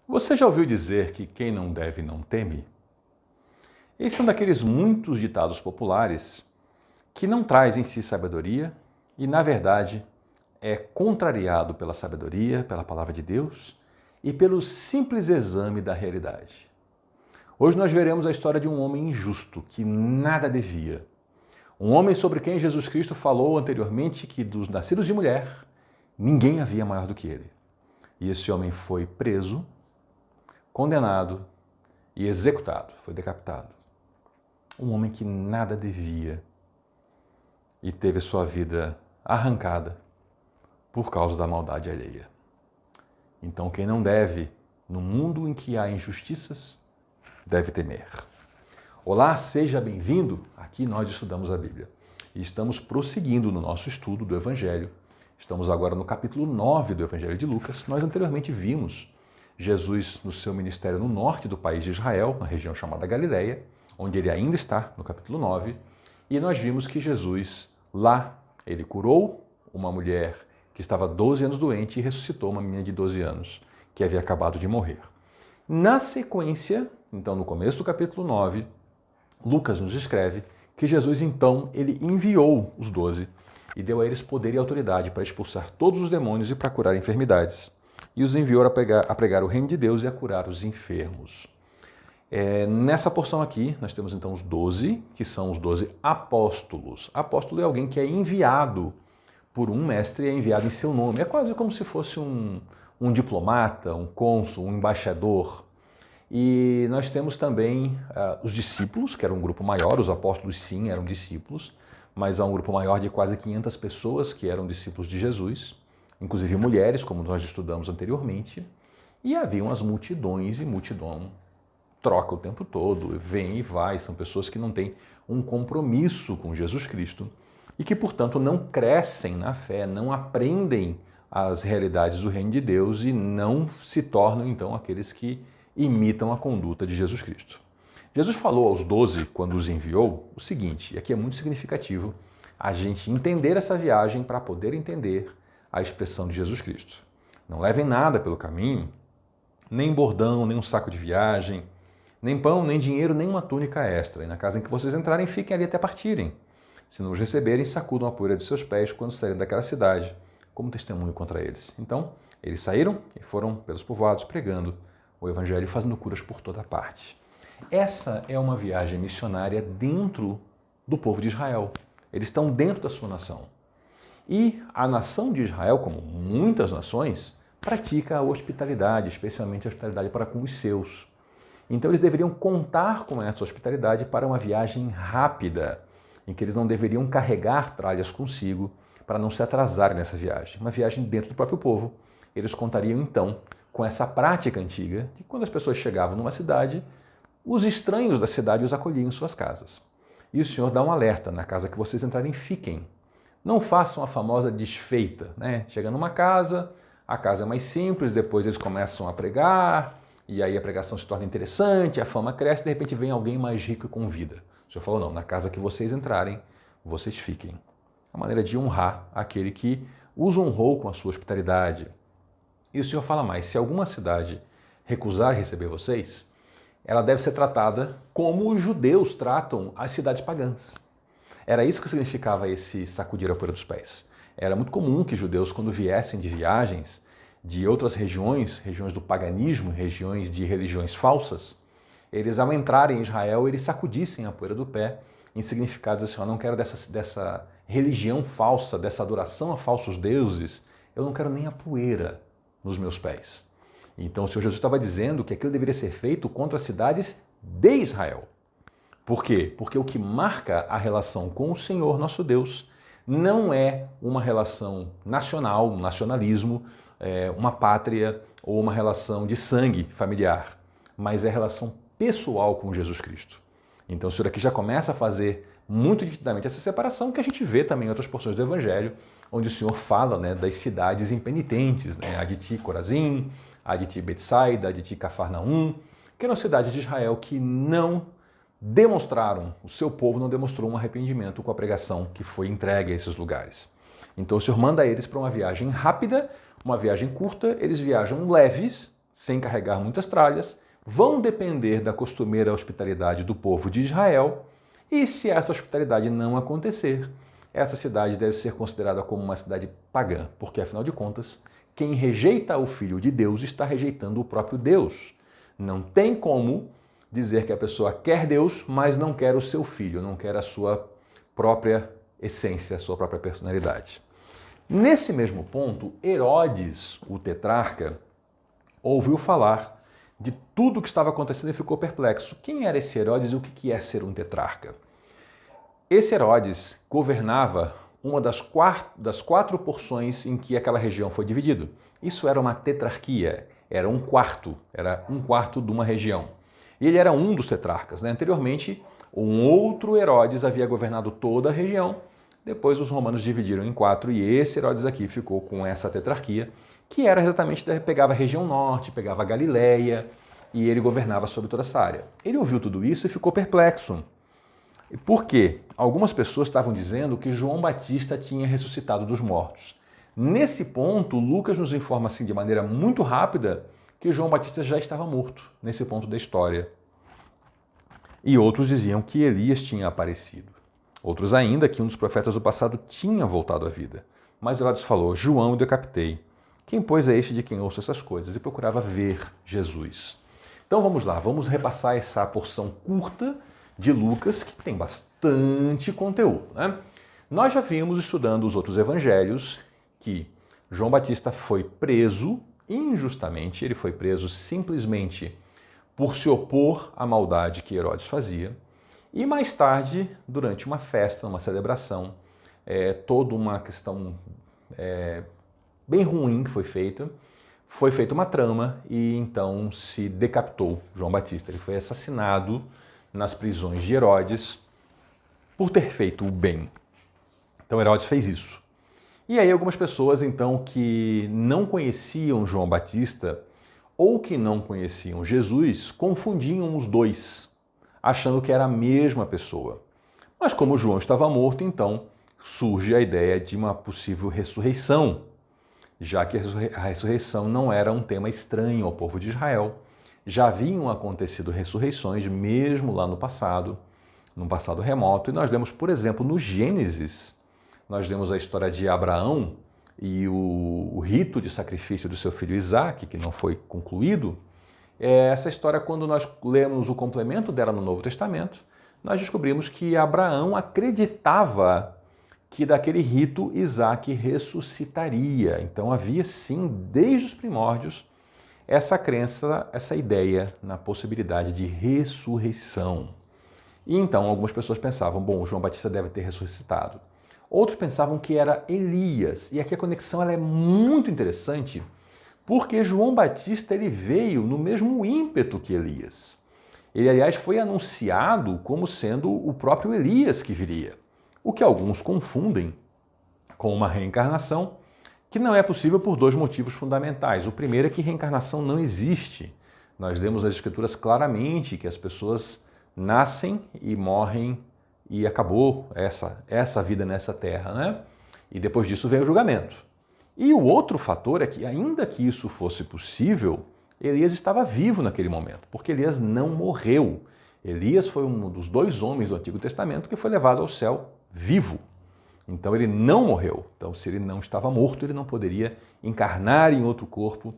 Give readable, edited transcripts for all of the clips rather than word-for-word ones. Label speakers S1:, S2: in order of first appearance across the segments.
S1: Você já ouviu dizer que quem não deve não teme? Esse é um daqueles muitos ditados populares que não traz em si sabedoria e, na verdade, é contrariado pela sabedoria, pela palavra de Deus e pelo simples exame da realidade. Hoje nós veremos a história de um homem injusto que nada devia. Um homem sobre quem Jesus Cristo falou anteriormente que dos nascidos de mulher, ninguém havia maior do que ele. E esse homem foi preso, condenado e executado, foi decapitado. Um homem que nada devia e teve sua vida arrancada por causa da maldade alheia. Então, quem não deve, no mundo em que há injustiças, deve temer. Olá, seja bem-vindo. Aqui nós estudamos a Bíblia e estamos prosseguindo no nosso estudo do Evangelho. Estamos agora no capítulo 9 do Evangelho de Lucas. Nós anteriormente vimos Jesus no seu ministério no norte do país de Israel, na região chamada Galileia, onde ele ainda está, no capítulo 9, e nós vimos que Jesus, lá, ele curou uma mulher que estava 12 anos doente e ressuscitou uma menina de 12 anos, que havia acabado de morrer. Na sequência, então no começo do capítulo 9, Lucas nos escreve que Jesus, então, ele enviou os 12 e deu a eles poder e autoridade para expulsar todos os demônios e para curar enfermidades. E os enviou a pregar o reino de Deus e a curar os enfermos. Nessa porção aqui, nós temos então os 12, que são os 12 apóstolos. Apóstolo é alguém que é enviado por um mestre, é enviado em seu nome. É quase como se fosse um diplomata, um cônsul, um embaixador. E nós temos também os discípulos, que era um grupo maior, os apóstolos sim eram discípulos, mas há um grupo maior de quase 500 pessoas que eram discípulos de Jesus, inclusive mulheres, como nós estudamos anteriormente, e haviam as multidões e multidão troca o tempo todo, vem e vai, são pessoas que não têm um compromisso com Jesus Cristo e que, portanto, não crescem na fé, não aprendem as realidades do reino de Deus e não se tornam, então, aqueles que imitam a conduta de Jesus Cristo. Jesus falou aos 12, quando os enviou, o seguinte, e aqui é muito significativo a gente entender essa viagem para poder entender a expressão de Jesus Cristo. Não levem nada pelo caminho, nem bordão, nem um saco de viagem, nem pão, nem dinheiro, nem uma túnica extra. E na casa em que vocês entrarem, fiquem ali até partirem. Se não os receberem, sacudam a poeira de seus pés quando saírem daquela cidade, como testemunho contra eles. Então, eles saíram e foram pelos povoados pregando o Evangelho e fazendo curas por toda parte. Essa é uma viagem missionária dentro do povo de Israel. Eles estão dentro da sua nação. E a nação de Israel, como muitas nações, pratica a hospitalidade, especialmente a hospitalidade para com os seus. Então eles deveriam contar com essa hospitalidade para uma viagem rápida, em que eles não deveriam carregar tralhas consigo para não se atrasarem nessa viagem. Uma viagem dentro do próprio povo. Eles contariam então com essa prática antiga de quando as pessoas chegavam numa cidade, os estranhos da cidade os acolhiam em suas casas. E o Senhor dá um alerta: na casa que vocês entrarem, fiquem. Não façam a famosa desfeita, né? Chega numa casa, a casa é mais simples, depois eles começam a pregar, e aí a pregação se torna interessante, a fama cresce, de repente vem alguém mais rico e convida. O Senhor falou, não, na casa que vocês entrarem, vocês fiquem. A maneira de honrar aquele que os honrou com a sua hospitalidade. E o Senhor fala mais, se alguma cidade recusar receber vocês, ela deve ser tratada como os judeus tratam as cidades pagãs. Era isso que significava esse sacudir a poeira dos pés. Era muito comum que judeus, quando viessem de viagens de outras regiões, regiões do paganismo, regiões de religiões falsas, eles, ao entrarem em Israel, eles sacudissem a poeira do pé em significado assim, eu não quero dessa religião falsa, dessa adoração a falsos deuses, eu não quero nem a poeira nos meus pés. Então o Senhor Jesus estava dizendo que aquilo deveria ser feito contra as cidades de Israel. Por quê? Porque o que marca a relação com o Senhor, nosso Deus, não é uma relação nacional, um nacionalismo, uma pátria ou uma relação de sangue familiar, mas é a relação pessoal com Jesus Cristo. Então o Senhor aqui já começa a fazer muito nitidamente essa separação que a gente vê também em outras porções do Evangelho, onde o Senhor fala, né, das cidades impenitentes, né, a de Ti, Corazim, a de Ti, Betsaida, a de Ti, Cafarnaum, que eram cidades de Israel que não demonstraram, o seu povo não demonstrou um arrependimento com a pregação que foi entregue a esses lugares. Então o Senhor manda eles para uma viagem rápida, uma viagem curta, eles viajam leves, sem carregar muitas tralhas, vão depender da costumeira hospitalidade do povo de Israel, e se essa hospitalidade não acontecer, essa cidade deve ser considerada como uma cidade pagã, porque afinal de contas, quem rejeita o Filho de Deus está rejeitando o próprio Deus. Não tem como dizer que a pessoa quer Deus, mas não quer o seu filho, não quer a sua própria essência, a sua própria personalidade. Nesse mesmo ponto, Herodes, o tetrarca, ouviu falar de tudo o que estava acontecendo e ficou perplexo. Quem era esse Herodes e o que é ser um tetrarca? Esse Herodes governava uma das quatro porções em que aquela região foi dividida. Isso era uma tetrarquia, era um quarto de uma região. E ele era um dos tetrarcas. Anteriormente, um outro Herodes havia governado toda a região. Depois os romanos dividiram em quatro e esse Herodes aqui ficou com essa tetrarquia, que era exatamente, pegava a região norte, pegava a Galileia e ele governava sobre toda essa área. Ele ouviu tudo isso e ficou perplexo. Por quê? Algumas pessoas estavam dizendo que João Batista tinha ressuscitado dos mortos. Nesse ponto, Lucas nos informa assim de maneira muito rápida que João Batista já estava morto, nesse ponto da história. E outros diziam que Elias tinha aparecido. Outros ainda que um dos profetas do passado tinha voltado à vida. Mas Herodes falou, João eu decapitei. Quem, pois, é este de quem ouço essas coisas? E procurava ver Jesus. Então vamos lá, vamos repassar essa porção curta de Lucas, que tem bastante conteúdo. Nós já vimos, estudando os outros evangelhos, que João Batista foi preso injustamente, ele foi preso simplesmente por se opor à maldade que Herodes fazia, e mais tarde, durante uma festa, uma celebração, toda uma questão bem ruim que foi feita uma trama e então se decapitou João Batista. Ele foi assassinado nas prisões de Herodes por ter feito o bem. Então Herodes fez isso. E aí algumas pessoas então que não conheciam João Batista ou que não conheciam Jesus confundiam os dois, achando que era a mesma pessoa. Mas como João estava morto, então surge a ideia de uma possível ressurreição, já que a ressurreição não era um tema estranho ao povo de Israel. Já haviam acontecido ressurreições mesmo lá no passado, num passado remoto, e nós lemos, por exemplo, no Gênesis, nós lemos a história de Abraão e o rito de sacrifício do seu filho Isaque, que não foi concluído. Essa história, quando nós lemos o complemento dela no Novo Testamento, nós descobrimos que Abraão acreditava que daquele rito Isaque ressuscitaria. Então havia sim, desde os primórdios, essa crença, essa ideia na possibilidade de ressurreição. E então algumas pessoas pensavam, bom, João Batista deve ter ressuscitado. Outros pensavam que era Elias. E aqui a conexão ela é muito interessante, porque João Batista ele veio no mesmo ímpeto que Elias. Ele, aliás, foi anunciado como sendo o próprio Elias que viria, o que alguns confundem com uma reencarnação, que não é possível por dois motivos fundamentais. O primeiro é que reencarnação não existe. Nós lemos nas Escrituras claramente que as pessoas nascem e morrem e acabou essa vida nessa terra, E depois disso vem o julgamento. E o outro fator é que, ainda que isso fosse possível, Elias estava vivo naquele momento, porque Elias não morreu. Elias foi um dos dois homens do Antigo Testamento que foi levado ao céu vivo. Então ele não morreu. Então se ele não estava morto, ele não poderia encarnar em outro corpo,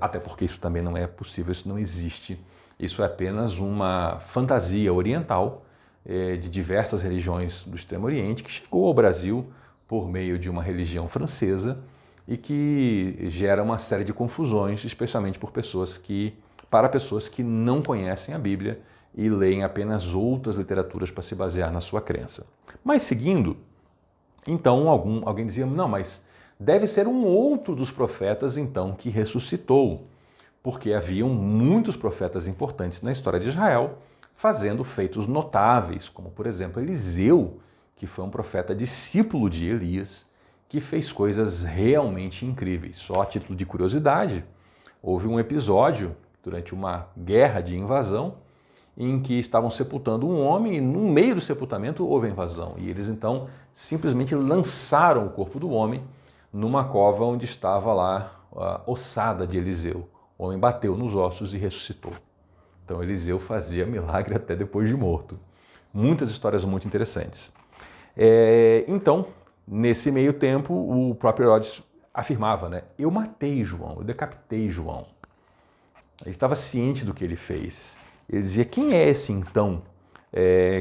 S1: até porque isso também não é possível, isso não existe. Isso é apenas uma fantasia oriental de diversas religiões do Extremo Oriente que chegou ao Brasil por meio de uma religião francesa e que gera uma série de confusões, especialmente para pessoas que não conhecem a Bíblia e leem apenas outras literaturas para se basear na sua crença. Mas seguindo, então alguém dizia, não, mas deve ser um outro dos profetas então que ressuscitou, porque haviam muitos profetas importantes na história de Israel fazendo feitos notáveis, como por exemplo Eliseu, que foi um profeta discípulo de Elias, que fez coisas realmente incríveis. Só a título de curiosidade, houve um episódio durante uma guerra de invasão em que estavam sepultando um homem e no meio do sepultamento houve a invasão. E eles então simplesmente lançaram o corpo do homem numa cova onde estava lá a ossada de Eliseu, O homem bateu nos ossos e ressuscitou. Então Eliseu fazia milagre até depois de morto. Muitas histórias muito interessantes. Então, nesse meio tempo, o próprio Herodes afirmava, né? Eu matei João, eu decapitei João. Ele estava ciente do que ele fez. Ele dizia, quem é esse então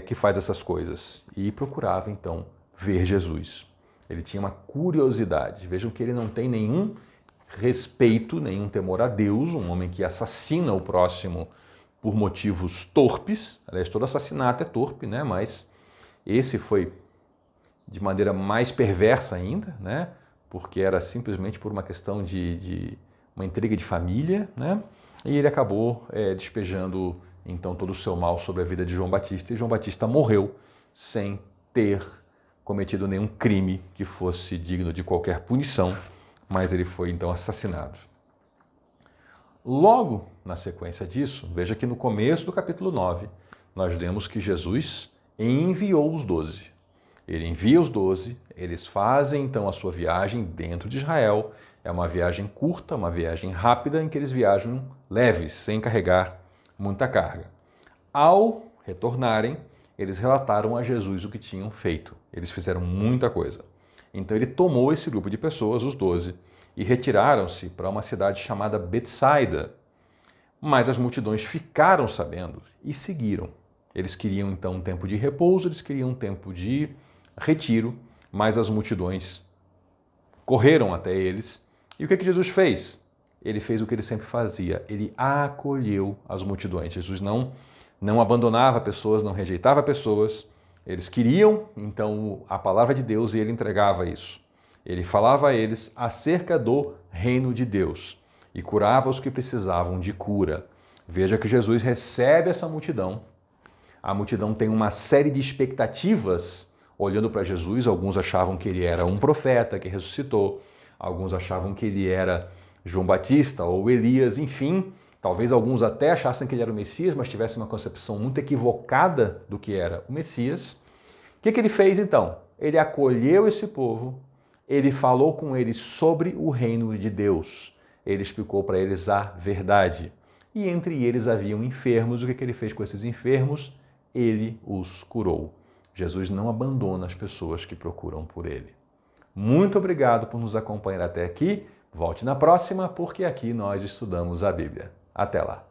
S1: que faz essas coisas? E procurava então ver Jesus. Ele tinha uma curiosidade. Vejam que ele não tem nenhum respeito, nenhum temor a Deus, um homem que assassina o próximo por motivos torpes. Aliás, todo assassinato é torpe, né? Mas esse foi de maneira mais perversa ainda, né? Porque era simplesmente por uma questão de uma intriga de família, né? E ele acabou despejando então todo o seu mal sobre a vida de João Batista, e João Batista morreu sem ter cometido nenhum crime que fosse digno de qualquer punição, mas ele foi então assassinado. Logo na sequência disso, veja que no começo do capítulo 9, nós lemos que Jesus enviou os 12. Ele envia os 12, eles fazem então a sua viagem dentro de Israel. É uma viagem curta, uma viagem rápida, em que eles viajam leves, sem carregar muita carga. Ao retornarem, eles relataram a Jesus o que tinham feito. Eles fizeram muita coisa. Então ele tomou esse grupo de pessoas, os 12, e retiraram-se para uma cidade chamada Betsaida. Mas as multidões ficaram sabendo e seguiram. Eles queriam então um tempo de repouso, eles queriam um tempo de retiro, mas as multidões correram até eles. E o que Jesus fez? Ele fez o que ele sempre fazia, ele acolheu as multidões. Jesus não abandonava pessoas, não rejeitava pessoas. Eles queriam, então, a palavra de Deus e ele entregava isso. Ele falava a eles acerca do reino de Deus e curava os que precisavam de cura. Veja que Jesus recebe essa multidão. A multidão tem uma série de expectativas olhando para Jesus. Alguns achavam que ele era um profeta que ressuscitou. Alguns achavam que ele era João Batista ou Elias, enfim. Talvez alguns até achassem que ele era o Messias, mas tivessem uma concepção muito equivocada do que era o Messias. O que ele fez então? Ele acolheu esse povo, ele falou com eles sobre o reino de Deus. Ele explicou para eles a verdade. E entre eles haviam enfermos. O que ele fez com esses enfermos? Ele os curou. Jesus não abandona as pessoas que procuram por ele. Muito obrigado por nos acompanhar até aqui. Volte na próxima, porque aqui nós estudamos a Bíblia. Até lá!